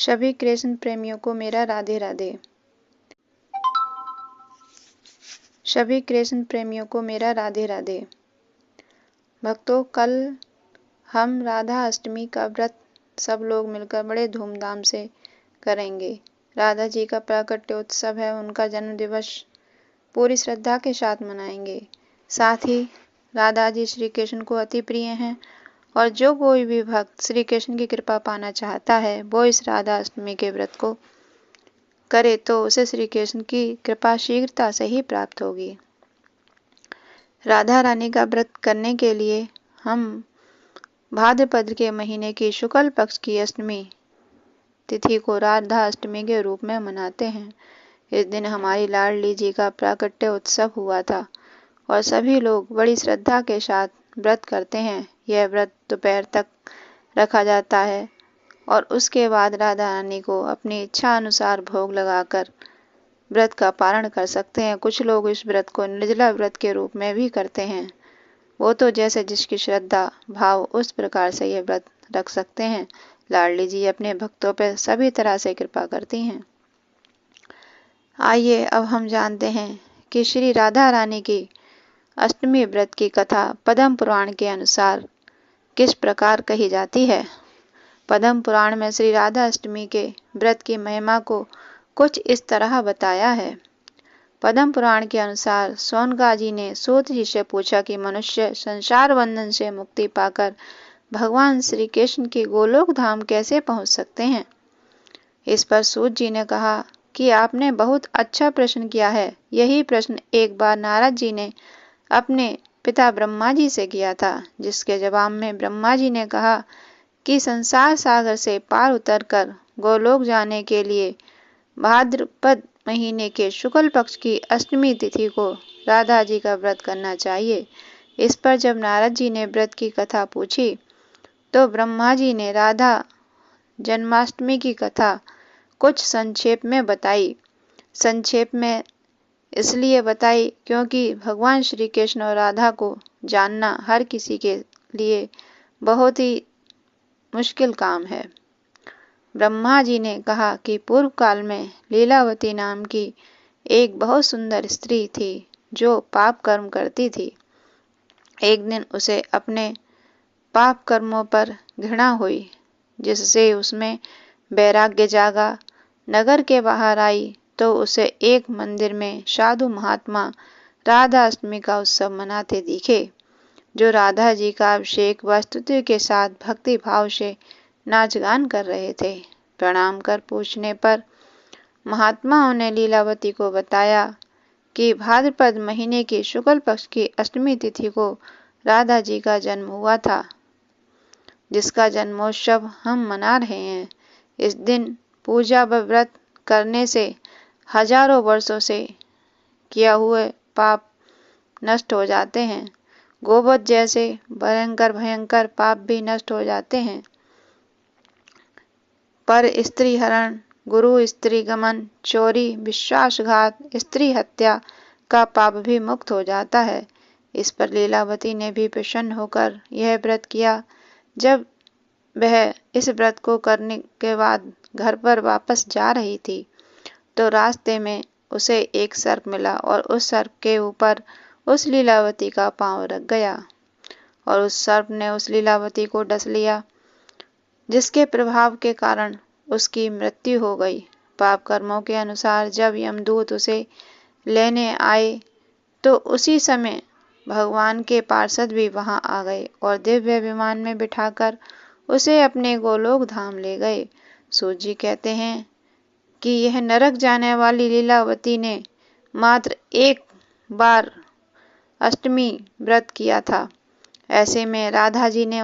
सभी कृष्ण प्रेमियों को मेरा राधे राधे। सभी कृष्ण प्रेमियों को मेरा राधे राधे। भक्तों, कल हम राधा अष्टमी का व्रत सब लोग मिलकर बड़े धूमधाम से करेंगे। राधा जी का प्राकट्योत्सव है, उनका जन्म दिवस पूरी श्रद्धा के साथ मनाएंगे। साथ ही राधा जी श्री कृष्ण को अति प्रिय हैं और जो कोई भी भक्त श्री कृष्ण की कृपा पाना चाहता है वो इस राधा अष्टमी के व्रत को करे तो उसे श्री कृष्ण की कृपा शीघ्रता से ही प्राप्त होगी। राधा रानी का व्रत करने के लिए हम भाद्रपद के महीने की शुक्ल पक्ष की अष्टमी तिथि को राधा अष्टमी के रूप में मनाते हैं। इस दिन हमारी लाडली जी का प्राकट्य उत्सव हुआ था और सभी लोग बड़ी श्रद्धा के साथ व्रत करते हैं। यह व्रत दोपहर तक रखा जाता है और उसके बाद राधा रानी को अपनी इच्छा अनुसार भोग लगाकर व्रत का पारण कर सकते हैं। कुछ लोग इस व्रत को निर्जला व्रत के रूप में भी करते हैं। वो तो जैसे जिसकी श्रद्धा भाव उस प्रकार से यह व्रत रख सकते हैं। लाडली जी अपने भक्तों पर सभी तरह से कृपा करती हैं। आइए अब हम जानते हैं कि श्री राधा रानी की अष्टमी व्रत की कथा पद्म पुराण के अनुसार किस प्रकार कही जाती है। पद्म पुराण में श्री राधा अष्टमी के व्रत की महिमा को कुछ इस तरह बताया है। पद्म पुराण के अनुसार सोनका जी ने सूत जी से पूछा कि मनुष्य संसार बंधन से मुक्ति पाकर भगवान श्री कृष्ण के गोलोक धाम कैसे पहुंच सकते हैं। इस पर सूत जी ने कहा कि आपने बहुत अच्छा प्रश्न किया है। यही प्रश्न एक बार नारद जी ने अपने पिता ब्रह्मा जी से किया था, जिसके जवाब में ब्रह्मा जी ने कहा कि संसार सागर से पार उतरकर गोलोक जाने के लिए भाद्रपद महीने के शुक्ल पक्ष की अष्टमी तिथि को राधा जी का व्रत करना चाहिए। इस पर जब नारद जी ने व्रत की कथा पूछी तो ब्रह्मा जी ने राधा जन्माष्टमी की कथा कुछ संक्षेप में बताई। संक्षेप में इसलिए बताई क्योंकि भगवान श्री कृष्ण और राधा को जानना हर किसी के लिए बहुत ही मुश्किल काम है। ब्रह्मा जी ने कहा कि पूर्व काल में लीलावती नाम की एक बहुत सुंदर स्त्री थी जो पाप कर्म करती थी। एक दिन उसे अपने पाप कर्मों पर घृणा हुई, जिससे उसमें वैराग्य जागा। नगर के बाहर आई तो उसे एक मंदिर में साधु महात्मा राधा अष्टमी का उत्सव मनाते दिखे, जो राधा जी का अभिषेक व स्तुति के साथ भक्ति भाव से नाच गान कर रहे थे। प्रणाम कर पूछने पर महात्माओं ने लीलावती को बताया कि भाद्रपद महीने की शुक्ल पक्ष की अष्टमी तिथि को राधा जी का जन्म हुआ था, जिसका जन्मोत्सव हम मना रहे हैं। इस दिन पूजा व व्रत करने से हजारों वर्षों से किया हुए पाप नष्ट हो जाते हैं। गोवध जैसे भयंकर पाप भी नष्ट हो जाते हैं। पर स्त्री हरण, गुरु स्त्री गमन, चोरी, विश्वासघात, स्त्री हत्या का पाप भी मुक्त हो जाता है। इस पर लीलावती ने भी प्रसन्न होकर यह व्रत किया। जब वह इस व्रत को करने के बाद घर पर वापस जा रही थी तो रास्ते में उसे एक सर्प मिला और उस सर्प के ऊपर उस लीलावती का पांव रख गया और उस सर्प ने उस लीलावती को डस लिया, जिसके प्रभाव के कारण उसकी मृत्यु हो गई। पाप कर्मों के अनुसार जब यमदूत उसे लेने आए तो उसी समय भगवान के पार्षद भी वहां आ गए और दिव्य विमान में बिठाकर उसे अपने गोलोक धाम ले गए। सूत जी कहते हैं कि यह नरक जाने वाली लीलावती ने मात्र एक बार अष्टमी व्रत किया था। ऐसे में राधा जी ने